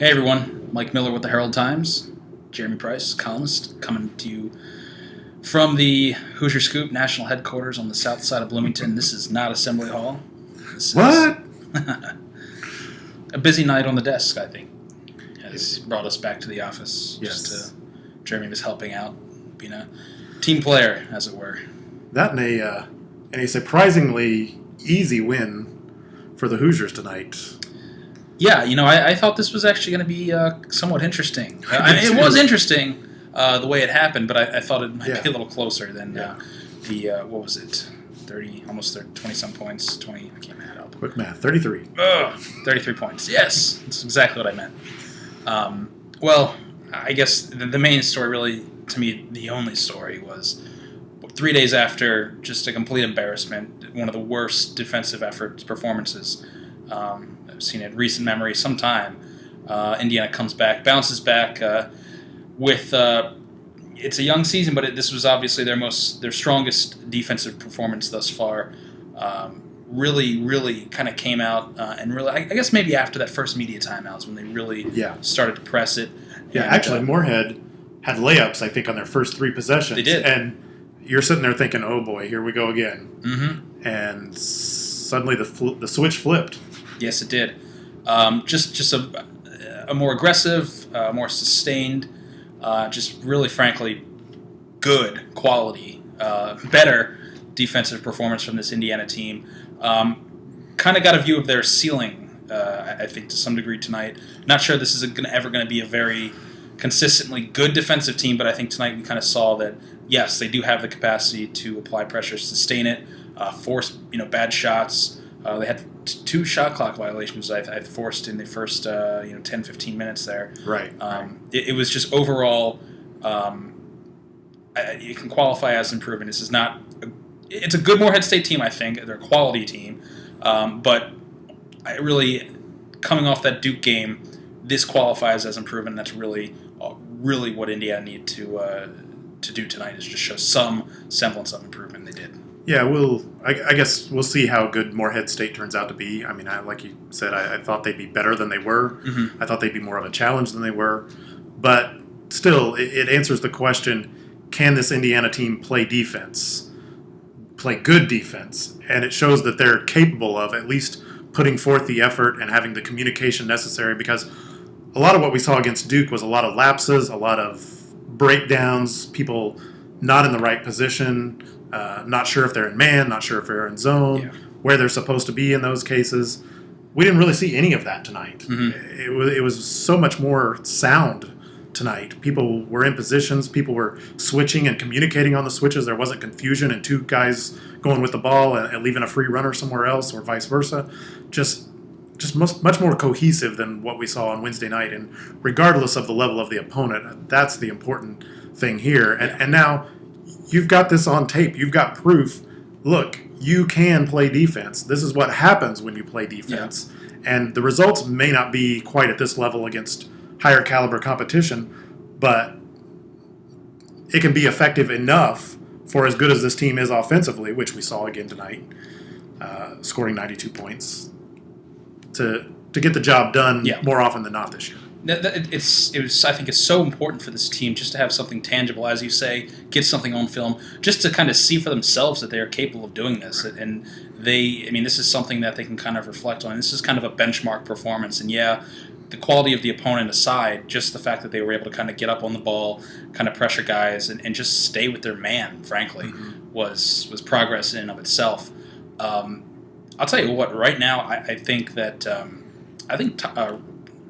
Hey everyone, Mike Miller with the Herald Times, Jeremy Price, columnist, coming to you from the Hoosier Scoop national headquarters on the south side of Bloomington. This is not Assembly Hall. This What? is a busy night on the desk, I think, has brought us back to the office. Yes. Jeremy was helping out, being a team player, as it were. That and a surprisingly easy win for the Hoosiers tonight. Yeah, I thought this was actually going to be somewhat interesting. It was interesting the way it happened, but I thought it might be a little closer than what was it, 30, almost 20-some points, 20, I can't add up. Quick math, 33. 33 points, yes, that's exactly what I meant. Well, I guess the main story, really, to me, the only story was 3 days after just a complete embarrassment, one of the worst defensive performances I've seen in recent memory, sometime. Indiana comes back, bounces back with. It's a young season, but this was obviously their strongest defensive performance thus far. Really kind of came out and really, I guess maybe after that first media timeout is when they really started to press it. Yeah, and, actually, Moorhead had layups, I think, on their first 3 possessions. They did. And you're sitting there thinking, oh boy, here we go again. Mm-hmm. And suddenly the switch flipped. Yes, it did. Just a more aggressive, more sustained, just really, frankly, good quality, better defensive performance from this Indiana team. Kind of got a view of their ceiling, I think, to some degree tonight. Not sure this is ever going to be a very consistently good defensive team, but I think tonight we kind of saw that, yes, they do have the capacity to apply pressure, sustain it, force bad shots. They had 2 shot clock violations I forced in the first 10-15 minutes there. Right. It was just overall, you can qualify as improvement. This is not. It's a good Moorhead State team, I think. They're a quality team, but I really, coming off that Duke game, this qualifies as improvement. And that's really what Indiana need to do tonight is just show some semblance of improvement. They did. Yeah, I guess we'll see how good Moorhead State turns out to be. I mean, like you said, I thought they'd be better than they were. Mm-hmm. I thought they'd be more of a challenge than they were. But still, it answers the question, can this Indiana team play defense, play good defense? And it shows that they're capable of at least putting forth the effort and having the communication necessary, because a lot of what we saw against Duke was a lot of lapses, a lot of breakdowns, people not in the right position, not sure if they're in man, not sure if they're in zone, where they're supposed to be in those cases. We didn't really see any of that tonight. Mm-hmm. It was so much more sound tonight. People were in positions, people were switching and communicating on the switches. There wasn't confusion and 2 guys going with the ball and leaving a free runner somewhere else or vice versa. Just much more cohesive than what we saw on Wednesday night. And regardless of the level of the opponent, that's the important thing here. And now you've got this on tape. You've got proof. Look, you can play defense. This is what happens when you play defense. Yeah. And the results may not be quite at this level against higher caliber competition, but it can be effective enough for as good as this team is offensively, which we saw again tonight, scoring 92 points, to get the job done more often than not this year. I think it's so important for this team just to have something tangible, as you say, get something on film, just to kind of see for themselves that they are capable of doing this. And this is something that they can kind of reflect on. This is kind of a benchmark performance. And the quality of the opponent aside, just the fact that they were able to kind of get up on the ball, kind of pressure guys, and just stay with their man, frankly, was progress in and of itself. I'll tell you what, right now, I think that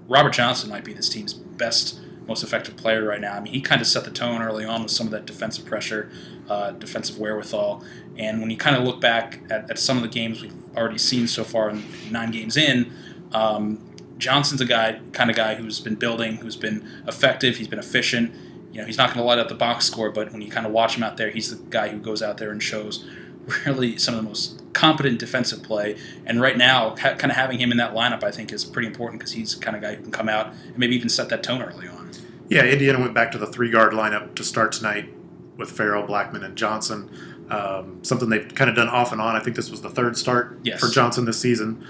Robert Johnson might be this team's best, most effective player right now. I mean, he kind of set the tone early on with some of that defensive pressure, defensive wherewithal. And when you kind of look back at some of the games we've already seen so far, in 9 games in, Johnson's a kind of guy who's been building, who's been effective, he's been efficient. He's not going to light up the box score, but when you kind of watch him out there, he's the guy who goes out there and shows really some of the most competent defensive play. And right now, kind of having him in that lineup, I think, is pretty important, because he's the kind of guy who can come out and maybe even set that tone early on. Yeah, Indiana went back to the 3-guard lineup to start tonight with Farrell, Blackman, and Johnson. Something they've kind of done off and on. I think this was the 3rd start for Johnson this season.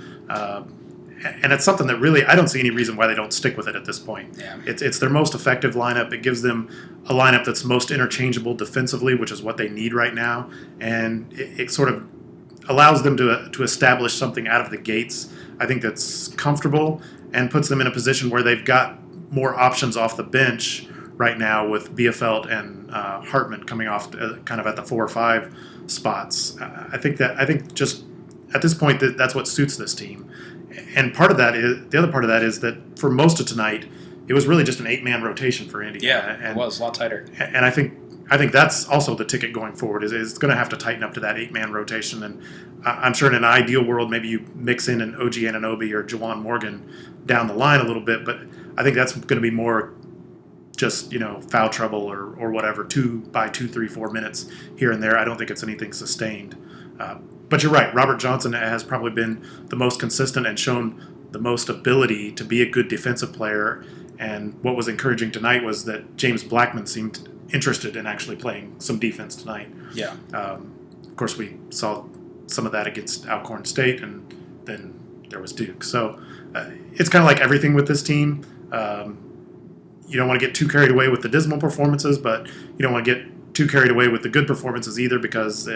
And it's something that really I don't see any reason why they don't stick with it at this point. Yeah. It's their most effective lineup. It gives them a lineup that's most interchangeable defensively, which is what they need right now, and it sort of allows them to establish something out of the gates. I think that's comfortable and puts them in a position where they've got more options off the bench right now with Bielefeld and Hartman coming off kind of at the 4 or 5 spots. I think just at this point that's what suits this team. And the other part of that is that for most of tonight, it was really just an 8-man rotation for Indiana. Yeah, it was a lot tighter. And I think that's also the ticket going forward. Is it's going to have to tighten up to that 8-man rotation. And I'm sure in an ideal world, maybe you mix in an OG Anunoby or Juwan Morgan down the line a little bit. But I think that's going to be more just foul trouble or whatever, 2 by 2, 3, 4 minutes here and there. I don't think it's anything sustained. But you're right. Robert Johnson has probably been the most consistent and shown the most ability to be a good defensive player. And what was encouraging tonight was that James Blackman seemed interested in actually playing some defense tonight. Yeah. Of course, we saw some of that against Alcorn State, and then there was Duke. So it's kind of like everything with this team. You don't want to get too carried away with the dismal performances, but you don't want to get too carried away with the good performances either, because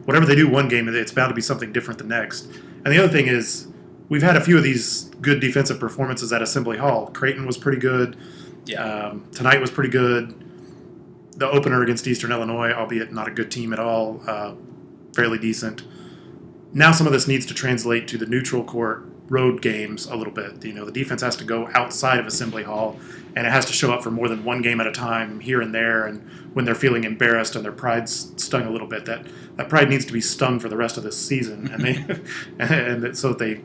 whatever they do one game, it's bound to be something different the next. And the other thing is, we've had a few of these good defensive performances at Assembly Hall. Creighton was pretty good. Yeah. Tonight was pretty good. The opener against Eastern Illinois, albeit not a good team at all, fairly decent. Now some of this needs to translate to the neutral court road games a little bit. The defense has to go outside of Assembly Hall, and it has to show up for more than one game at a time here and there. And when they're feeling embarrassed and their pride's stung a little bit, that pride needs to be stung for the rest of this season, and so that they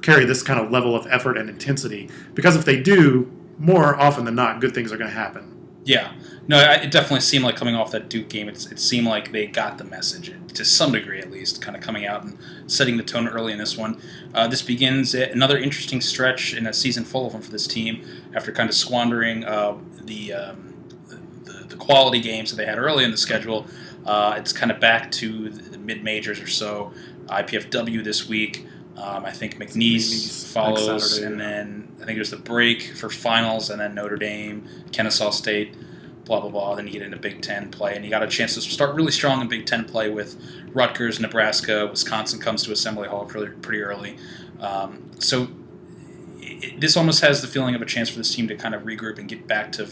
carry this kind of level of effort and intensity. Because if they do, more often than not, good things are going to happen. Yeah. No, it definitely seemed like coming off that Duke game, it seemed like they got the message, to some degree at least, kind of coming out and setting the tone early in this one. This begins another interesting stretch in a season full of them for this team after kind of squandering the quality games that they had early in the schedule. It's kind of back to the mid-majors or so. IPFW this week. I think McNeese follows, Saturday, and then I think there's the break for finals, and then Notre Dame, Kennesaw State, blah, blah, blah. Then you get into Big Ten play, and you got a chance to start really strong in Big Ten play with Rutgers, Nebraska, Wisconsin comes to Assembly Hall pretty early. So this almost has the feeling of a chance for this team to kind of regroup and get back to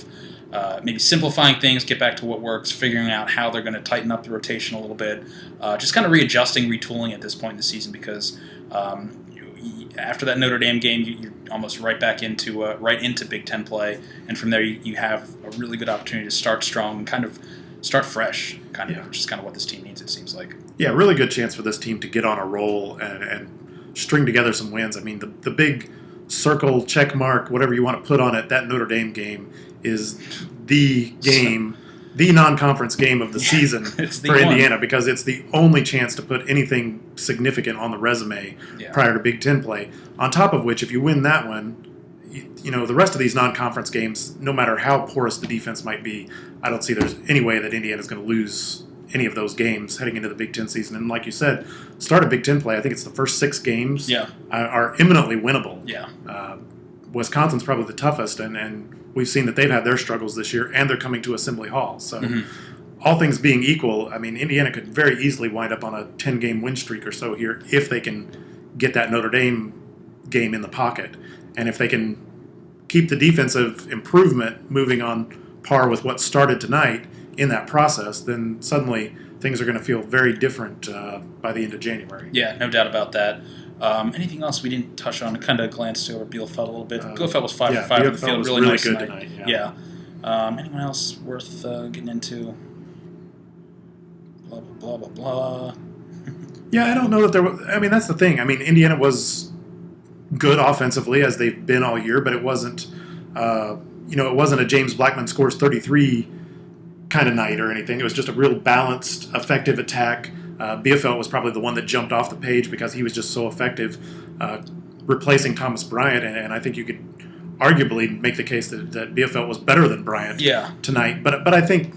maybe simplifying things, get back to what works, figuring out how they're going to tighten up the rotation a little bit, just kind of readjusting, retooling at this point in the season, because after that Notre Dame game, you're almost right back into Big Ten play, and from there you have a really good opportunity to start strong and kind of start fresh, which is kind of what this team needs, it seems like. Yeah, really good chance for this team to get on a roll and string together some wins. I mean, the big circle, check mark, whatever you want to put on it, that Notre Dame game is the game, the non-conference game of the season for Indiana, because it's the only chance to put anything significant on the resume prior to Big Ten play. On top of which, if you win that one, the rest of these non-conference games, no matter how porous the defense might be, I don't see there's any way that Indiana's going to lose any of those games heading into the Big Ten season. And like you said, start of Big Ten play, I think it's the first 6 games are imminently winnable. Yeah. Wisconsin's probably the toughest, and we've seen that they've had their struggles this year, and they're coming to Assembly Hall. So all things being equal, I mean, Indiana could very easily wind up on a 10-game win streak or so here if they can get that Notre Dame game in the pocket. And if they can keep the defensive improvement moving on par with what started tonight in that process, then suddenly things are going to feel very different by the end of January. Yeah, no doubt about that. Anything else we didn't touch on? Kind of glanced over Bielefeld a little bit. Bielefeld was 5 for 5 in the field, really nice good tonight. Yeah. Anyone else worth getting into? Blah, blah, blah, blah, blah. Yeah, I don't know that there was... I mean, that's the thing. I mean, Indiana was good offensively, as they've been all year, but it wasn't, it wasn't a James Blackman scores 33 kind of night or anything. It was just a real balanced, effective attack. Bielefeld was probably the one that jumped off the page because he was just so effective replacing Thomas Bryant, and I think you could arguably make the case that Bielefeld was better than Bryant tonight. But I think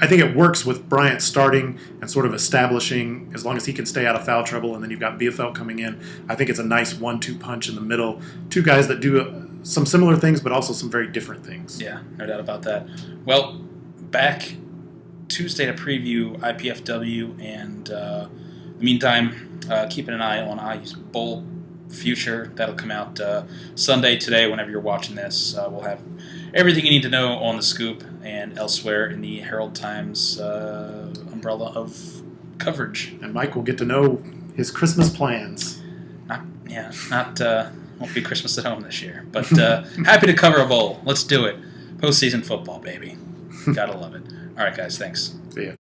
I think it works with Bryant starting and sort of establishing, as long as he can stay out of foul trouble, and then you've got Bielefeld coming in. I think it's a nice 1-2 punch in the middle. Two guys that do some similar things, but also some very different things. Yeah, no doubt about that. Well, back Tuesday to preview IPFW, and in the meantime, keeping an eye on IU's bowl future. That'll come out Sunday today. Whenever you're watching this, we'll have everything you need to know on the Scoop and elsewhere in the Herald Times umbrella of coverage. And Mike will get to know his Christmas plans. Not won't be Christmas at home this year, but happy to cover a bowl. Let's do it. Postseason football, baby. Gotta love it. All right, guys. Thanks. See ya.